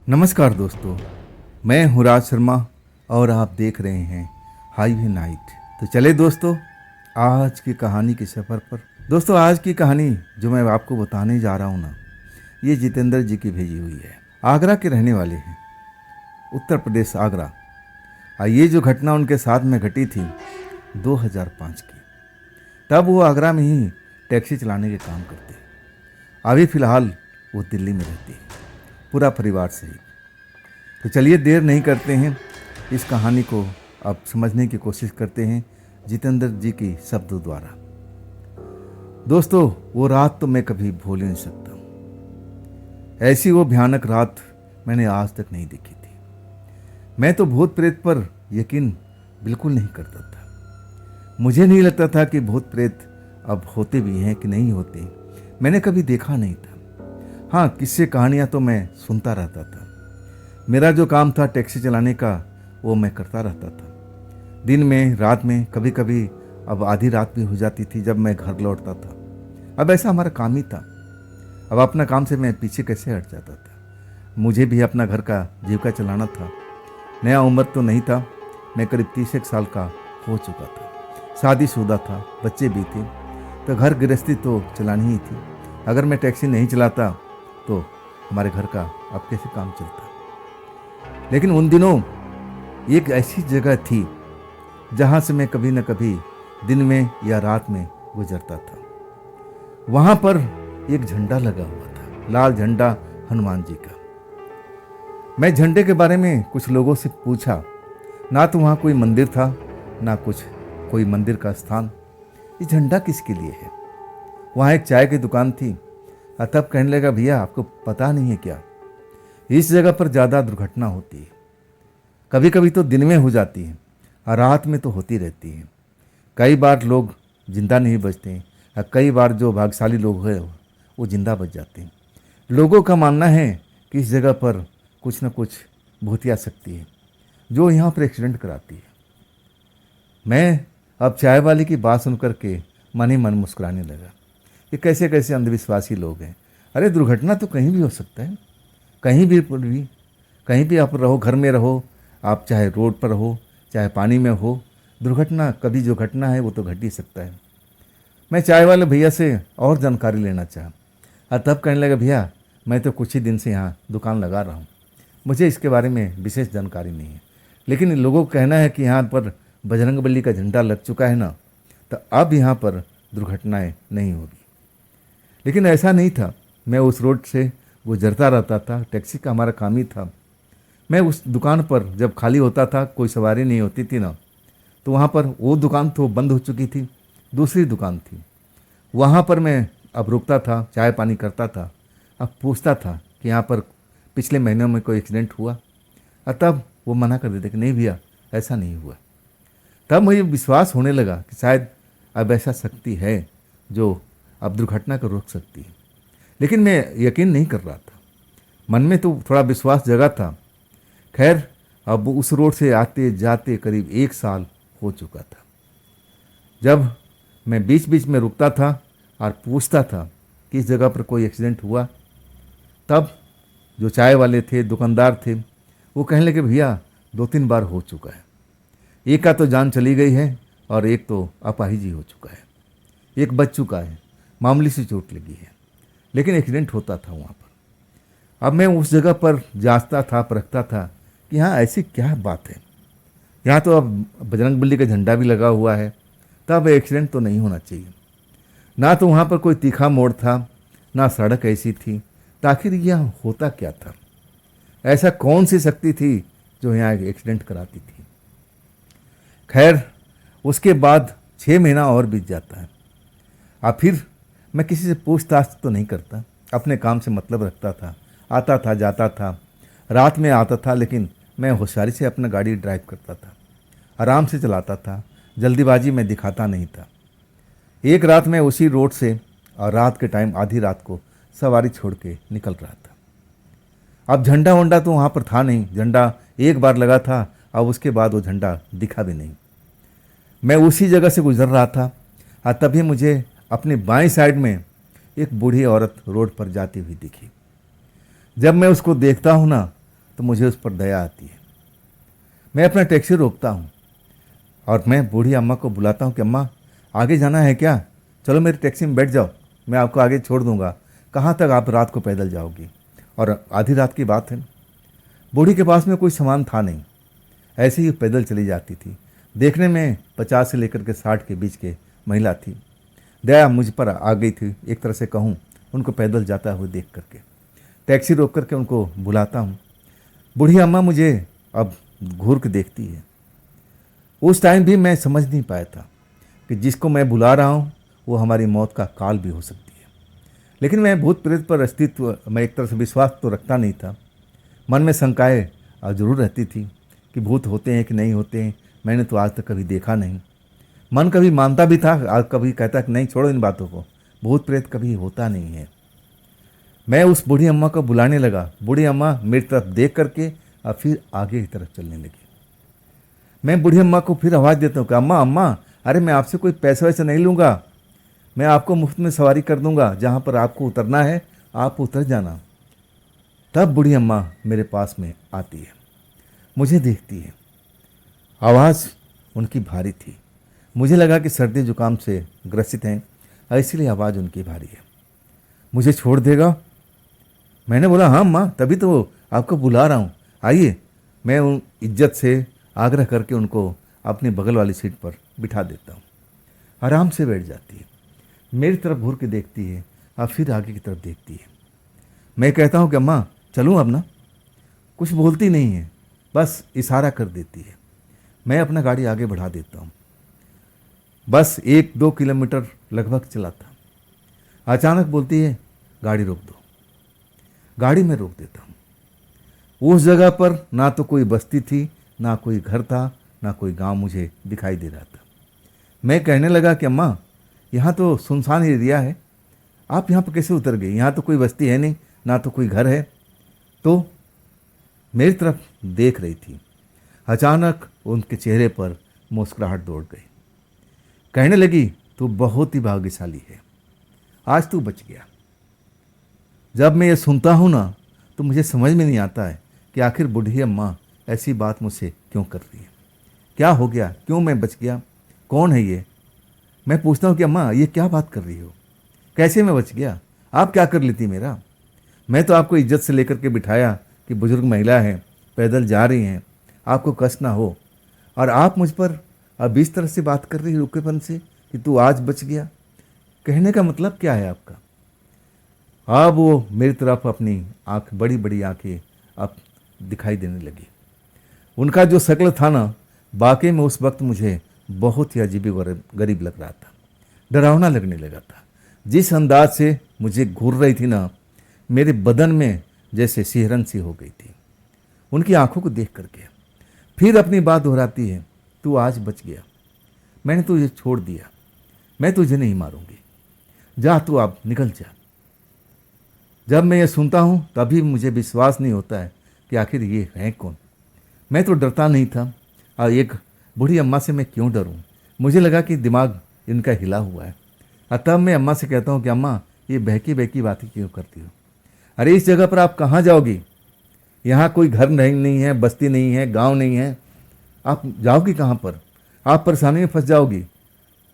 नमस्कार दोस्तों, मैं हूँ राज शर्मा और आप देख रहे हैं हाईवे नाइट। तो चले दोस्तों आज की कहानी के सफ़र पर। दोस्तों आज की कहानी जो मैं आपको बताने जा रहा हूँ ना, ये जितेंद्र जी की भेजी हुई है। आगरा के रहने वाले हैं, उत्तर प्रदेश आगरा। ये जो घटना उनके साथ में घटी थी 2005 की, तब वो आगरा में ही टैक्सी चलाने के काम करते हैं। अभी फ़िलहाल वो दिल्ली में रहती है, पूरा परिवार सही। तो चलिए देर नहीं करते हैं, इस कहानी को अब समझने की कोशिश करते हैं जितेंद्र जी की शब्दों द्वारा। दोस्तों वो रात तो मैं कभी भूल ही नहीं सकता हूँ। ऐसी वो भयानक रात मैंने आज तक नहीं देखी थी। मैं तो भूत प्रेत पर यकीन बिल्कुल नहीं करता था। मुझे नहीं लगता था कि भूत प्रेत अब होते भी हैं कि नहीं होते, मैंने कभी देखा नहीं था। हाँ, किस्से कहानियाँ तो मैं सुनता रहता था। मेरा जो काम था टैक्सी चलाने का, वो मैं करता रहता था, दिन में रात में, कभी कभी अब आधी रात भी हो जाती थी जब मैं घर लौटता था। अब ऐसा हमारा काम ही था। अब अपना काम से मैं पीछे कैसे हट जाता था। मुझे भी अपना घर का जीविका चलाना था। नया उम्र तो नहीं था, मैं करीब 30 साल का हो चुका था, शादीशुदा था, बच्चे भी थे, तो घर गृहस्थी तो चलानी ही थी। अगर मैं टैक्सी नहीं चलाता तो हमारे घर का अब कैसे काम चलता। लेकिन उन दिनों एक ऐसी जगह थी जहाँ से मैं कभी न कभी दिन में या रात में गुजरता था। वहाँ पर एक झंडा लगा हुआ था, लाल झंडा हनुमान जी का। मैं झंडे के बारे में कुछ लोगों से पूछा, ना तो वहाँ कोई मंदिर था, ना कुछ कोई मंदिर का स्थान। ये झंडा किसके लिए है? वहाँ एक चाय की दुकान थी। तब कहने लगा, भैया आपको पता नहीं है क्या, इस जगह पर ज़्यादा दुर्घटना होती है। कभी कभी तो दिन में हो जाती है और रात में तो होती रहती है। कई बार लोग जिंदा नहीं बचते हैं और कई बार जो भाग्यशाली लोग हैं वो जिंदा बच जाते हैं। लोगों का मानना है कि इस जगह पर कुछ न कुछ भूतिया शक्ति है जो यहाँ पर एक्सीडेंट कराती है। मैं अब चाय वाले की बात सुन करके मन ही मन मुस्कुराने लगा। ये कैसे कैसे अंधविश्वासी लोग हैं। अरे दुर्घटना तो कहीं भी हो सकता है, कहीं भी आप रहो, घर में रहो, आप चाहे रोड पर हो, चाहे पानी में हो, दुर्घटना कभी जो घटना है वो तो घट ही सकता है। मैं चाय वाले भैया से और जानकारी लेना चाहा और तब कहने लगा, भैया मैं तो कुछ ही दिन से यहाँ दुकान लगा रहा हूँ, मुझे इसके बारे में विशेष जानकारी नहीं है, लेकिन लोगों का कहना है कि यहाँ पर बजरंगबली का झंडा लग चुका है ना, तो अब यहाँ पर दुर्घटनाएँ नहीं होगी। लेकिन ऐसा नहीं था। मैं उस रोड से गुजरता रहता था, टैक्सी का हमारा काम ही था। मैं उस दुकान पर जब खाली होता था, कोई सवारी नहीं होती थी ना, तो वहाँ पर वो दुकान तो बंद हो चुकी थी, दूसरी दुकान थी, वहाँ पर मैं अब रुकता था, चाय पानी करता था। अब पूछता था कि यहाँ पर पिछले महीनों में कोई एक्सीडेंट हुआ, और तब वो मना कर देते कि नहीं भैया ऐसा नहीं हुआ। तब मुझे विश्वास होने लगा कि शायद अब ऐसा शक्ति है जो अब दुर्घटना को रोक सकती है। लेकिन मैं यकीन नहीं कर रहा था, मन में तो थोड़ा विश्वास जगा था। खैर अब उस रोड से आते जाते करीब 1 साल हो चुका था। जब मैं बीच बीच में रुकता था और पूछता था कि इस जगह पर कोई एक्सीडेंट हुआ, तब जो चाय वाले थे, दुकानदार थे, वो कहने लगे, भैया 2-3 बार हो चुका है। एक का तो जान चली गई है और एक तो अपाहिज हो चुका है, एक बच चुका है, मामूली सी चोट लगी है, लेकिन एक्सीडेंट होता था वहाँ पर। अब मैं उस जगह पर जांचता था, परखता था कि हाँ ऐसी क्या बात है, यहाँ तो अब बजरंगबली का झंडा भी लगा हुआ है, तब एक्सीडेंट तो नहीं होना चाहिए। ना तो वहाँ पर कोई तीखा मोड़ था, ना सड़क ऐसी थी, तो आखिर यह होता क्या था? ऐसा कौन सी शक्ति थी जो यहाँ एक्सीडेंट कराती थी? खैर उसके बाद 6 महीना और बीत जाता है। अब फिर मैं किसी से पूछताछ तो नहीं करता, अपने काम से मतलब रखता था, आता था जाता था, रात में आता था, लेकिन मैं होशियारी से अपना गाड़ी ड्राइव करता था, आराम से चलाता था, जल्दीबाजी में दिखाता नहीं था। एक रात मैं उसी रोड से और रात के टाइम आधी रात को सवारी छोड़ के निकल रहा था। अब झंडा वंडा तो वहाँ पर था नहीं, झंडा एक बार लगा था, अब उसके बाद वो झंडा दिखा भी नहीं। मैं उसी जगह से गुजर रहा था और तभी मुझे अपनी बाईं साइड में एक बूढ़ी औरत रोड पर जाती हुई दिखी। जब मैं उसको देखता हूँ ना, तो मुझे उस पर दया आती है। मैं अपना टैक्सी रोकता हूँ और मैं बूढ़ी अम्मा को बुलाता हूँ कि अम्मा आगे जाना है क्या, चलो मेरी टैक्सी में बैठ जाओ, मैं आपको आगे छोड़ दूँगा। कहाँ तक आप रात को पैदल जाओगी? और आधी रात की बात है। बूढ़ी के पास में कोई सामान था नहीं, ऐसे ही पैदल चली जाती थी। देखने में 50 से लेकर के 60 के बीच के महिला थी। दया मुझ पर आ गई थी, एक तरह से कहूँ, उनको पैदल जाता हुआ देख करके। टैक्सी रोक करके उनको बुलाता हूँ। बूढ़ी अम्मा मुझे अब घूर के देखती है। उस टाइम भी मैं समझ नहीं पाया था कि जिसको मैं बुला रहा हूँ वो हमारी मौत का काल भी हो सकती है। लेकिन मैं भूत प्रेत पर अस्तित्व मैं एक तरह से विश्वास तो रखता नहीं था। मन में शंकाएँ जरूर रहती थी कि भूत होते हैं कि नहीं होते हैं, मैंने तो आज तक कभी देखा नहीं। मन कभी मानता भी था, आज कभी कहता कि नहीं छोड़ो इन बातों को, भूत प्रेत कभी होता नहीं है। मैं उस बूढ़ी अम्मा को बुलाने लगा। बूढ़ी अम्मा मेरी तरफ देख करके और फिर आगे की तरफ चलने लगी। मैं बूढ़ी अम्मा को फिर आवाज़ देता हूँ कि अम्मा अम्मा, अरे मैं आपसे कोई पैसा वैसा नहीं लूँगा, मैं आपको मुफ्त में सवारी कर दूँगा, जहाँ पर आपको उतरना है आप उतर जाना। तब बूढ़ी अम्मा मेरे पास में आती है, मुझे देखती है। आवाज़ उनकी भारी थी। मुझे लगा कि सर्दी जुकाम से ग्रसित हैं, इसलिए आवाज़ उनकी भारी है। मुझे छोड़ देगा? मैंने बोला हाँ अम्मा, तभी तो आपको बुला रहा हूँ, आइए। मैं उन इज्जत से आग्रह करके उनको अपनी बगल वाली सीट पर बिठा देता हूँ। आराम से बैठ जाती है, मेरी तरफ घूर के देखती है और फिर आगे की तरफ देखती है। मैं कहता हूँ कि अम्मा चलूँ अब ना? कुछ बोलती नहीं है, बस इशारा कर देती है। मैं अपना गाड़ी आगे बढ़ा देता हूँ। बस 1-2 किलोमीटर लगभग चला था, अचानक बोलती है गाड़ी रोक दो। गाड़ी में रोक देता हूँ। उस जगह पर ना तो कोई बस्ती थी, ना कोई घर था, ना कोई गांव मुझे दिखाई दे रहा था। मैं कहने लगा कि अम्मा यहाँ तो सुनसान एरिया है, आप यहाँ पर कैसे उतर गई? यहाँ तो कोई बस्ती है नहीं, ना तो कोई घर है। तो मेरी तरफ देख रही थी। अचानक उनके चेहरे पर मुस्कुराहट दौड़ गई। कहने लगी तू बहुत ही भाग्यशाली है, आज तू बच गया। जब मैं ये सुनता हूँ ना तो मुझे समझ में नहीं आता है कि आखिर बूढ़ी अम्मा ऐसी बात मुझसे क्यों कर रही है। क्या हो गया, क्यों मैं बच गया, कौन है ये? मैं पूछता हूँ कि अम्मा ये क्या बात कर रही हो, कैसे मैं बच गया, आप क्या कर लेती मेरा? मैं तो आपको इज्जत से लेकर के बिठाया कि बुजुर्ग महिला है, पैदल जा रही हैं, आपको कष्ट ना हो, और आप मुझ पर अब इस तरह से बात कर रही रुखेपन से कि तू आज बच गया। कहने का मतलब क्या है आपका? अब वो मेरी तरफ अपनी आँख, बड़ी बड़ी आँखें अब दिखाई देने लगी। उनका जो शक्ल था ना, वाकई में उस वक्त मुझे बहुत ही अजीब गरीब लग रहा था, डरावना लगने लगा था। जिस अंदाज से मुझे घूर रही थी ना, मेरे बदन में जैसे सिहरन सी हो गई थी उनकी आंखों को देख करके। फिर अपनी बात दोहराती है, तू आज बच गया, मैंने तुझे छोड़ दिया, मैं तुझे नहीं मारूंगी, जा तू अब निकल जा। जब मैं ये सुनता हूँ तभी मुझे विश्वास नहीं होता है कि आखिर ये है कौन। मैं तो डरता नहीं था, और एक बूढ़ी अम्मा से मैं क्यों डरूं? मुझे लगा कि दिमाग इनका हिला हुआ है। और तब मैं अम्मा से कहता हूँ कि अम्मा ये बहकी बहकी बातें क्यों करती हो? अरे इस जगह पर आप कहाँ जाओगी? यहाँ कोई घर नहीं है, बस्ती नहीं है, गांव नहीं है, आप जाओगी कहाँ पर? आप परेशानी में फंस जाओगी।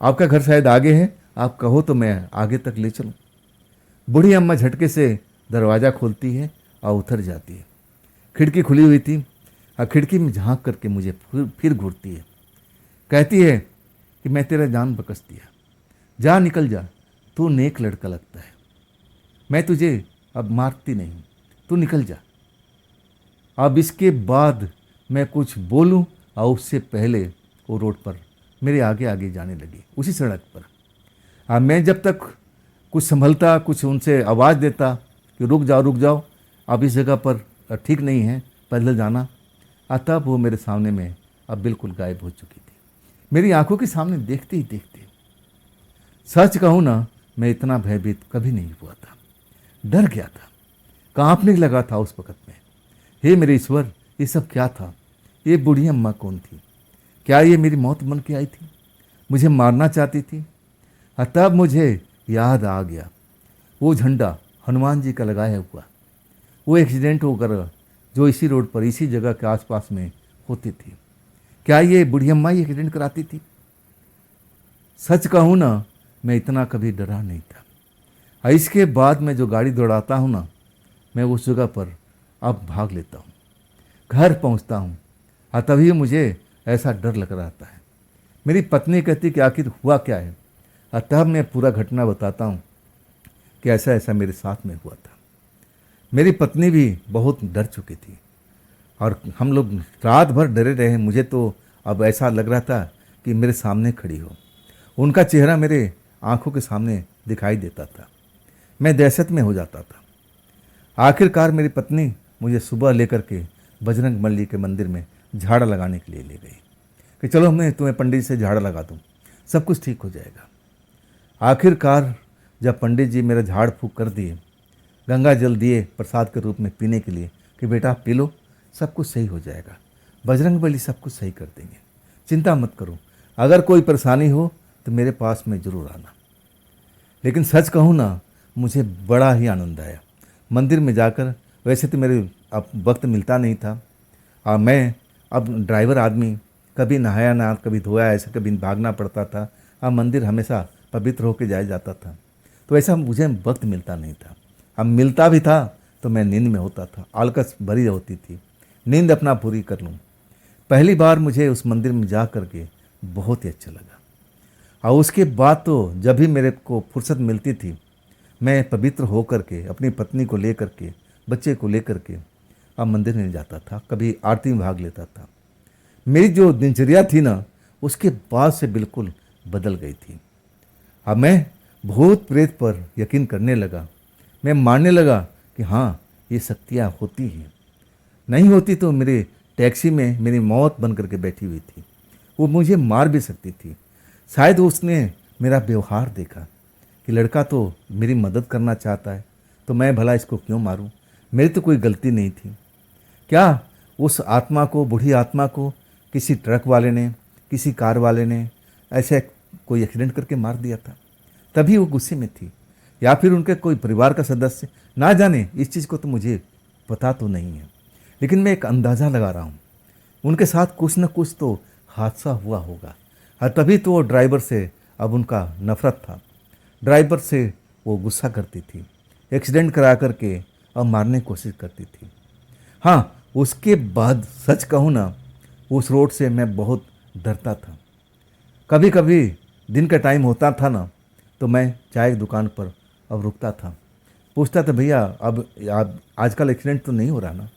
आपका घर शायद आगे है, आप कहो तो मैं आगे तक ले चलूँ। बूढ़ी अम्मा झटके से दरवाज़ा खोलती है और उतर जाती है। खिड़की खुली हुई थी और खिड़की में झांक करके मुझे फिर घूरती है। कहती है कि मैं तेरा जान बकस दिया, जा निकल जा, तू नेक लड़का लगता है, मैं तुझे अब मारती नहीं, तू निकल जा। अब इसके बाद मैं कुछ बोलूं और उससे पहले वो रोड पर मेरे आगे आगे जाने लगी, उसी सड़क पर। अब मैं जब तक कुछ संभलता, कुछ उनसे आवाज़ देता कि रुक जाओ, अब इस जगह पर ठीक नहीं है पैदल जाना, तब वो मेरे सामने में अब बिल्कुल गायब हो चुकी थी, मेरी आंखों के सामने देखते ही देखते। सच कहूँ ना, मैं इतना भयभीत कभी नहीं हुआ था, डर गया था, कांपने लगा था उस वक़्त में। हे मेरे ईश्वर, ये सब क्या था? ये बूढ़ी अम्मा कौन थी? क्या ये मेरी मौत बन के आई थी? मुझे मारना चाहती थी? तब मुझे याद आ गया, वो झंडा हनुमान जी का लगाया हुआ, वो एक्सीडेंट होकर जो इसी रोड पर इसी जगह के आसपास में होती थी। क्या ये बूढ़ी अम्मा ही एक्सीडेंट कराती थी? सच कहूँ ना, मैं इतना कभी डरा नहीं था। और इसके बाद मैं जो गाड़ी दौड़ाता हूँ ना, मैं उस जगह पर अब भाग लेता हूँ, घर पहुँचता हूँ, और तभी मुझे ऐसा डर लग रहा है। मेरी पत्नी कहती कि आखिर हुआ क्या है, और तब मैं पूरा घटना बताता हूँ कि ऐसा ऐसा मेरे साथ में हुआ था। मेरी पत्नी भी बहुत डर चुकी थी और हम लोग रात भर डरे रहे। मुझे तो अब ऐसा लग रहा था कि मेरे सामने खड़ी हो, उनका चेहरा मेरे आंखों के सामने दिखाई देता था। मैं दहशत में हो जाता था। आखिरकार मेरी पत्नी मुझे सुबह लेकर के बजरंग बली के मंदिर में झाड़ा लगाने के लिए ले गई कि चलो मैं तुम्हें पंडित से झाड़ा लगा दूँ, सब कुछ ठीक हो जाएगा। आखिरकार जब पंडित जी मेरा झाड़ फूँक कर दिए, गंगा जल दिए प्रसाद के रूप में पीने के लिए कि बेटा पी लो, सब कुछ सही हो जाएगा, बजरंग बली सब कुछ सही कर देंगे, चिंता मत करो, अगर कोई परेशानी हो तो मेरे पास में ज़रूर आना। लेकिन सच कहूँ ना, मुझे बड़ा ही आनंद आया मंदिर में जाकर। वैसे तो मेरे अब वक्त मिलता नहीं था, और मैं अब ड्राइवर आदमी, कभी नहाया ना कभी धोया, ऐसा कभी भागना पड़ता था। अब मंदिर हमेशा पवित्र होकर जाया जाता था, तो ऐसा मुझे वक्त मिलता नहीं था। अब मिलता भी था तो मैं नींद में होता था, आलकस भरी होती थी, नींद अपना पूरी कर लूँ। पहली बार मुझे उस मंदिर में जा कर के बहुत ही अच्छा लगा। और उसके बाद तो जब भी मेरे को फुर्सत मिलती थी, मैं पवित्र हो कर के अपनी पत्नी को ले कर के, बच्चे को ले कर के अब मंदिर में जाता था, कभी आरती में भाग लेता था। मेरी जो दिनचर्या थी ना, उसके बाद से बिल्कुल बदल गई थी। अब मैं भूत प्रेत पर यकीन करने लगा। मैं मानने लगा कि हाँ, ये शक्तियाँ होती हैं। नहीं होती तो मेरे टैक्सी में मेरी मौत बन करके बैठी हुई थी, वो मुझे मार भी सकती थी। शायद उसने मेरा व्यवहार देखा कि लड़का तो मेरी मदद करना चाहता है, तो मैं भला इसको क्यों मारूं, मेरी तो कोई गलती नहीं थी। क्या उस आत्मा को, बूढ़ी आत्मा को किसी ट्रक वाले ने, किसी कार वाले ने ऐसे कोई एक्सीडेंट करके मार दिया था? तभी वो गुस्से में थी, या फिर उनके कोई परिवार का सदस्य, ना जाने। इस चीज़ को तो मुझे पता तो नहीं है, लेकिन मैं एक अंदाज़ा लगा रहा हूँ उनके साथ कुछ न कुछ तो हादसा हुआ होगा। और तभी तो वो ड्राइवर से अब उनका नफरत था, ड्राइवर से वो गुस्सा करती थी, एक्सीडेंट करा करके अब मारने की कोशिश करती थी। हाँ, उसके बाद सच कहूँ ना, उस रोड से मैं बहुत डरता था। कभी कभी दिन का टाइम होता था ना, तो मैं चाय की दुकान पर अब रुकता था, पूछता था भैया अब आजकल एक्सीडेंट तो नहीं हो रहा ना?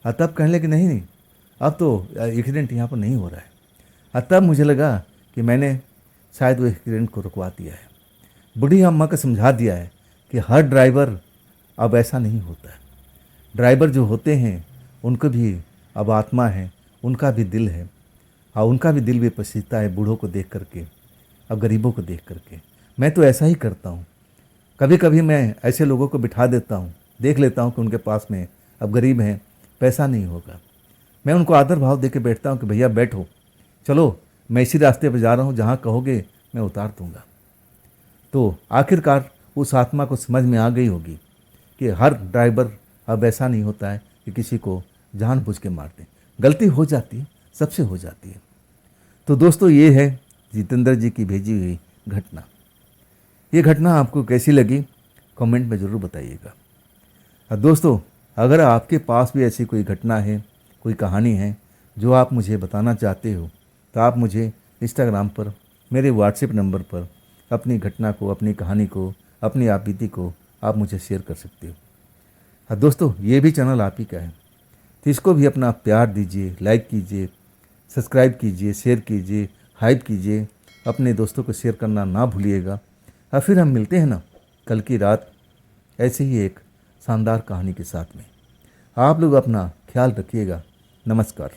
और तब कहने लगे नहीं नहीं, अब तो एक्सीडेंट यहाँ पर नहीं हो रहा है। और तब मुझे लगा कि मैंने शायद वो एक्सीडेंट को रुकवा दिया है। बूढ़ी अम्मा को समझा दिया है कि हर ड्राइवर अब ऐसा नहीं होता है। ड्राइवर जो होते हैं उनको भी अब आत्मा है, उनका भी दिल है, और उनका भी दिल भी पसीजता है बूढ़ों को देख करके, अब गरीबों को देख करके। मैं तो ऐसा ही करता हूँ। कभी कभी मैं ऐसे लोगों को बिठा देता हूँ, देख लेता हूँ कि उनके पास में अब गरीब हैं, पैसा नहीं होगा, मैं उनको आदर भाव दे के बैठता हूँ कि भैया बैठो, चलो मैं इसी रास्ते पर जा रहा हूँ, जहाँ कहोगे मैं उतार दूँगा। तो आखिरकार उस आत्मा को समझ में आ गई होगी कि हर ड्राइवर अब ऐसा नहीं होता है कि किसी को जानबूझ के मार दें। गलती हो जाती है, सबसे हो जाती है। तो दोस्तों, ये है जितेंद्र जी की भेजी हुई घटना। ये घटना आपको कैसी लगी कमेंट में ज़रूर बताइएगा। और दोस्तों, अगर आपके पास भी ऐसी कोई घटना है, कोई कहानी है जो आप मुझे बताना चाहते हो, तो आप मुझे इंस्टाग्राम पर मेरे व्हाट्सएप नंबर पर अपनी घटना को, अपनी कहानी को, अपनी आपबीती को आप मुझे शेयर कर सकते हो। और दोस्तों, ये भी चैनल आप ही का है, तो इसको भी अपना प्यार दीजिए, लाइक कीजिए, सब्सक्राइब कीजिए, शेयर कीजिए, हाइप कीजिए, अपने दोस्तों को शेयर करना ना भूलिएगा। और फिर हम मिलते हैं ना कल की रात ऐसे ही एक शानदार कहानी के साथ में। आप लोग अपना ख्याल रखिएगा। नमस्कार।